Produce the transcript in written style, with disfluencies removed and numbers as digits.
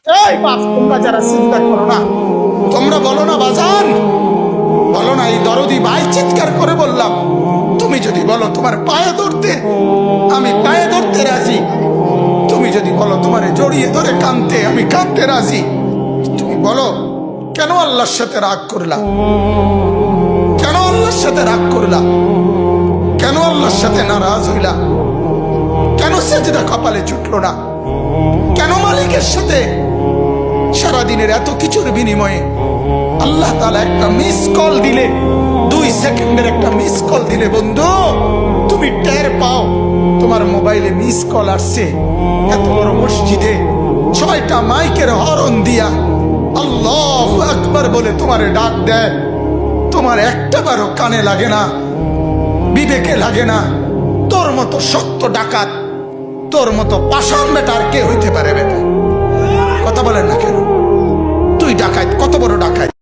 এই বাপ, তোমরা যারা চিন্তা করো না, তোমরা বলো না বাজান, বলো না এই দরদি ভাই চিৎকার করে বললাম, তুমি যদি বলো তোমার পায়ে ধরতে, আমি পায়ে ধরতে রাজি। তুমি যদি বলো তোমারে জড়িয়ে ধরে কাঁদতে, আমি কাঁদতে রাজি। তুমি বলো কেন আল্লাহর সাথে রাগ করলা, কেন আল্লাহর সাথে রাগ করলা, কেন আল্লাহর সাথে নারাজ হইলা, কেন সেজদা কপালে ছুটলো না, কেন মালিকের সাথে সারাদিনের এত কিছুর বিনিময়ে আল্লাহ তাআলা একটা মিস কল দিলে, 2 সেকেন্ডের একটা মিস কল দিলে বন্ধু তুমি টের পাও তোমার মোবাইলে মিস কল আসছে। এত বড় মসজিদে 6টা মাইকের হরন দিয়া আল্লাহু আকবার বলে তোমারে ডাক দেয়, তোমার একটাবারও কানে লাগে না, বিবেকে লাগে না। তোর মতো শক্ত ডাকাত, তোর মতো পাষাণ বেটার কে হইতে পারে বেটা?